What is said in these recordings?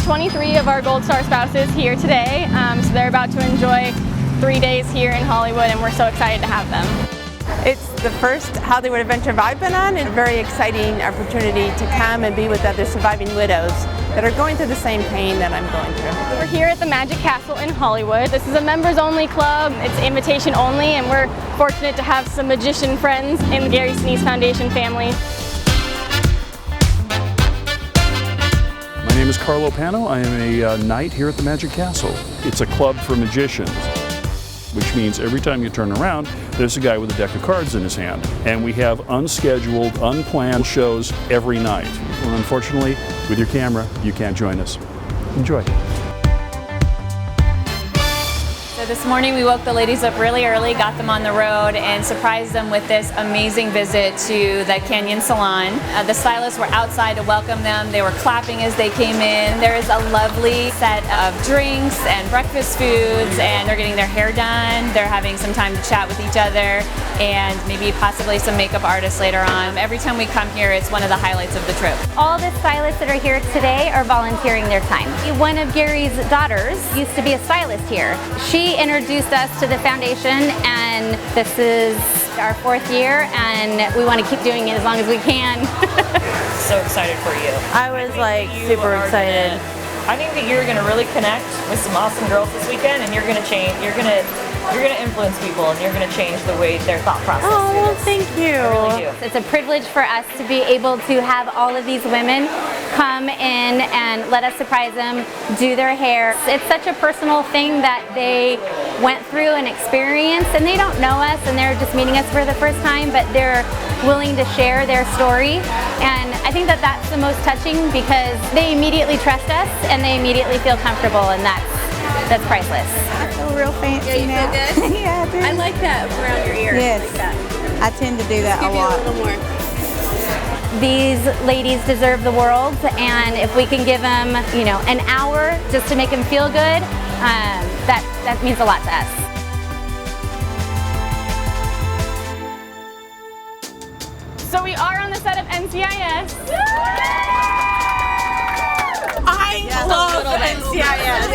23 of our Gold Star spouses here today, so they're about to enjoy 3 days here in Hollywood, and we're so excited to have them. It's the first Hollywood adventure I've been on, and a very exciting opportunity to come and be with other surviving widows that are going through the same pain that I'm going through. We're here at the Magic Castle in Hollywood. This is a members-only club. It's invitation only, and we're fortunate to have some magician friends in the Gary Sinise Foundation family. My name is Carlo Pano. I am a knight here at the Magic Castle. It's a club for magicians, which means every time you turn around, there's a guy with a deck of cards in his hand. And we have unscheduled, unplanned shows every night. Well, unfortunately, with your camera, you can't join us. Enjoy. So this morning we woke the ladies up really early, got them on the road, and surprised them with this amazing visit to the Canyon Salon. The stylists were outside to welcome them. They were clapping as they came in. There is a lovely set of drinks and breakfast foods, and they're getting their hair done. They're having some time to chat with each other, and maybe possibly some makeup artists later on. Every time we come here, it's one of the highlights of the trip. All the stylists that are here today are volunteering their time. One of Gary's daughters used to be a stylist here. She introduced us to the foundation, and this is our 4th year, and we want to keep doing it as long as we can. So excited for you. I was like super excited. I think that you're going to really connect with some awesome girls this weekend, and you're going to change. You're going to influence people, and you're going to change the way their thought process. Oh, well, thank you. I really do. It's a privilege for us to be able to have all of these women come in and let us surprise them, do their hair. It's such a personal thing that they went through and experienced, and they don't know us, and they're just meeting us for the first time, but they're willing to share their story. And I think that that's the most touching, because they immediately trust us and they immediately feel comfortable, and that's priceless. I feel real fancy now. You feel good? Yeah, I do. I like that around your ears. Yes, like that. I tend to do that a lot. A little more. These ladies deserve the world, and if we can give them, an hour just to make them feel good, that means a lot to us. So we are on the set of NCIS. I love NCIS.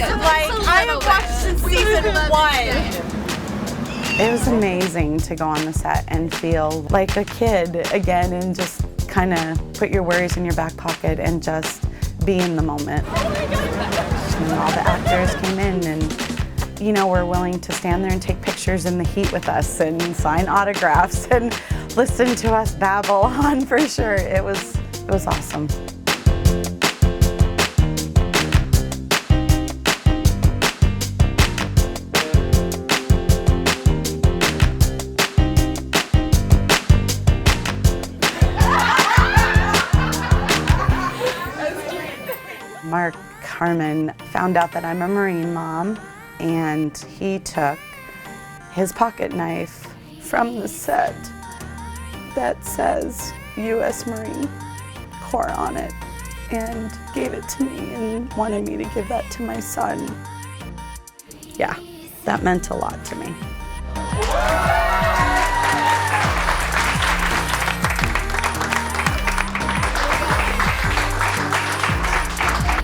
I have watched since season 1. It was amazing to go on the set and feel like a kid again, and just kind of put your worries in your back pocket and just be in the moment. And all the actors came in and, were willing to stand there and take pictures in the heat with us and sign autographs and listen to us babble on for sure. It was awesome. Mark Harmon found out that I'm a Marine mom, and he took his pocket knife from the set that says U.S. Marine Corps on it and gave it to me and wanted me to give that to my son. Yeah, that meant a lot to me.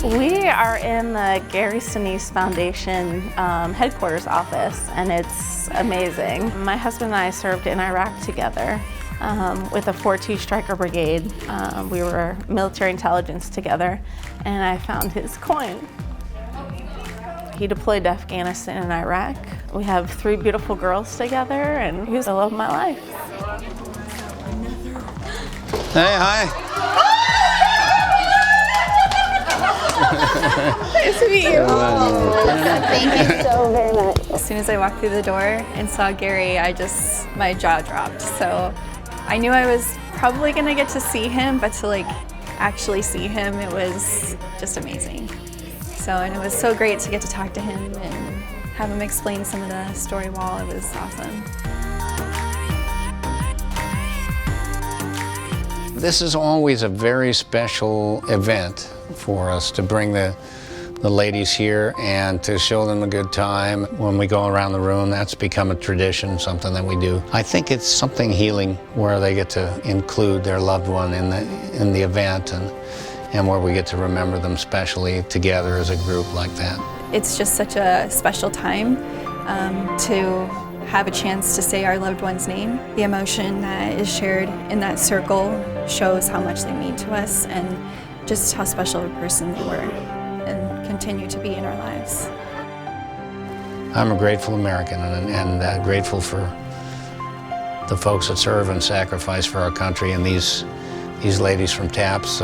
We are in the Gary Sinise Foundation headquarters office, and it's amazing. My husband and I served in Iraq together with a 4-2 Striker Brigade. We were military intelligence together, and I found his coin. He deployed to Afghanistan and Iraq. We have 3 beautiful girls together, and he's the love of my life. Hey, hi. Nice to meet you. Thank you so very much. As soon as I walked through the door and saw Gary, my jaw dropped. So I knew I was probably gonna get to see him, but to actually see him, it was just amazing. And it was so great to get to talk to him and have him explain some of the story wall. It was awesome. This is always a very special event for us, to bring the ladies here and to show them a good time. When we go around the room, that's become a tradition, something that we do. I think it's something healing, where they get to include their loved one in the event, and where we get to remember them specially together as a group like that. It's just such a special time to have a chance to say our loved one's name. The emotion that is shared in that circle shows how much they mean to us and just how special a person they were and continue to be in our lives. I'm a grateful American and grateful for the folks that serve and sacrifice for our country, and these ladies from TAPS,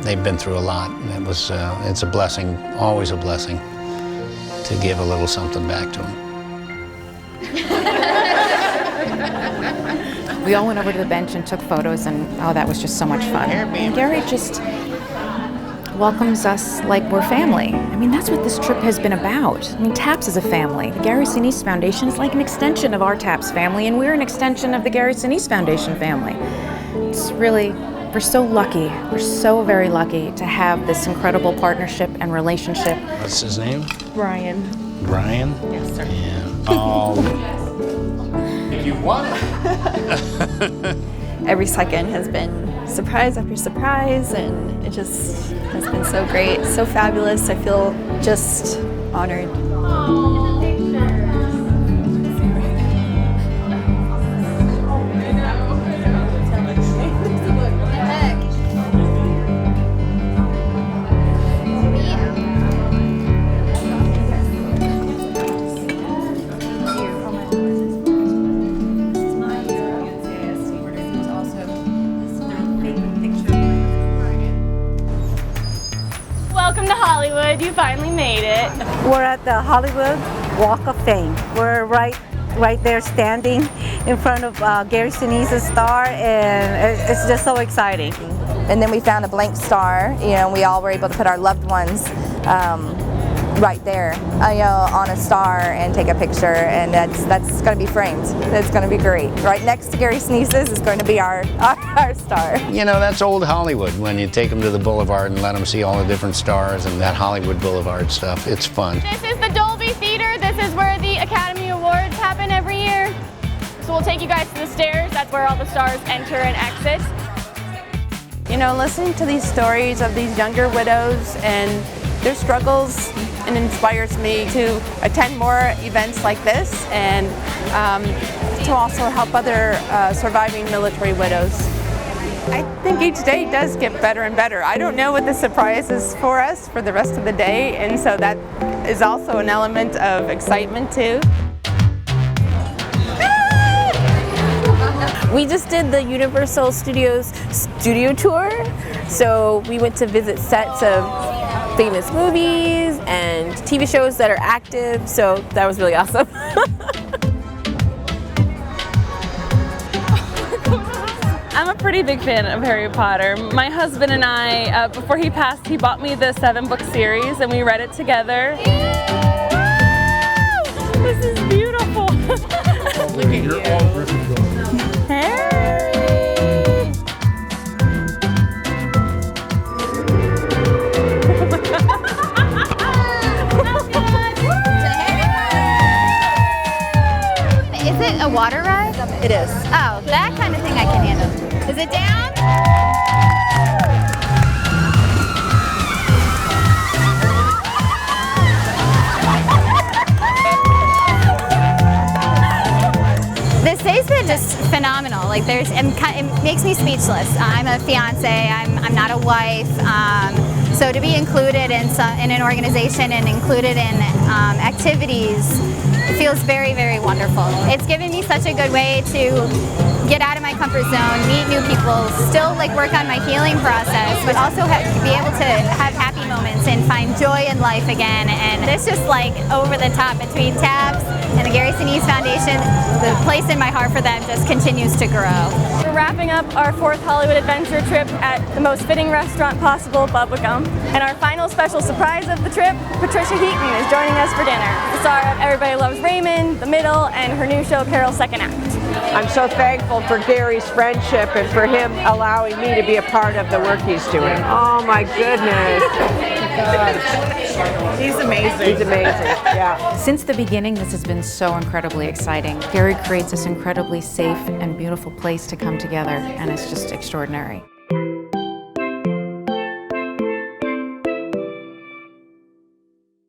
they've been through a lot. And it's a blessing, always a blessing, to give a little something back to them. We all went over to the bench and took photos, and oh, that was just so much fun. And Gary just welcomes us like we're family. I mean, that's what this trip has been about. I mean, TAPS is a family. The Gary Sinise Foundation is like an extension of our TAPS family, and we're an extension of the Gary Sinise Foundation family. It's really, we're so lucky. We're so very lucky to have this incredible partnership and relationship. What's his name? Brian. Brian? Yes, sir. Yeah. You won it. Every second has been surprise after surprise, and it just has been so great, so fabulous. I feel just honored. Welcome to Hollywood. You finally made it. We're at the Hollywood Walk of Fame. We're right there standing in front of Gary Sinise's star, and it's just so exciting. And then we found a blank star. You know, we all were able to put our loved ones right there, on a star and take a picture, and that's going to be framed. It's going to be great. Right next to Gary Sinise's is going to be our star. You know, that's old Hollywood, when you take them to the boulevard and let them see all the different stars and that Hollywood Boulevard stuff. It's fun. This is the Dolby Theater. This is where the Academy Awards happen every year. So we'll take you guys to the stairs. That's where all the stars enter and exit. You know, listening to these stories of these younger widows and their struggles, and inspires me to attend more events like this, and to also help other surviving military widows. I think each day does get better and better. I don't know what the surprise is for us for the rest of the day, and so that is also an element of excitement too. We just did the Universal Studios studio tour, so we went to visit sets of famous movies and TV shows that are active, so that was really awesome. I'm a pretty big fan of Harry Potter. My husband and I, before he passed, he bought me the 7-book series and we read it together. This is beautiful. Look at you. Is it a water ride? It is. Oh, that kind of thing I can handle. Is it down? The state's been just phenomenal. Like it makes me speechless. I'm a fiance. I'm not a wife. So to be included in an organization and included in activities, it feels very, very wonderful. It's given me such a good way to get out of my comfort zone, meet new people, still work on my healing process, but also be able to have happy moments and find joy in life again. And it's just over the top between TAPS and the Gary Sinise Foundation. The place in my heart for them just continues to grow. We're wrapping up our 4th Hollywood adventure trip at the most fitting restaurant possible, Bubblegum. And our final special surprise of the trip, Patricia Heaton is joining us for dinner. The star of Everybody Loves Raymond, The Middle, and her new show, Carol's Second Act. I'm so thankful for Gary's friendship and for him allowing me to be a part of the work he's doing. Oh my goodness. He's amazing. He's amazing, yeah. Since the beginning, this has been so incredibly exciting. Gary creates this incredibly safe and beautiful place to come together, and it's just extraordinary.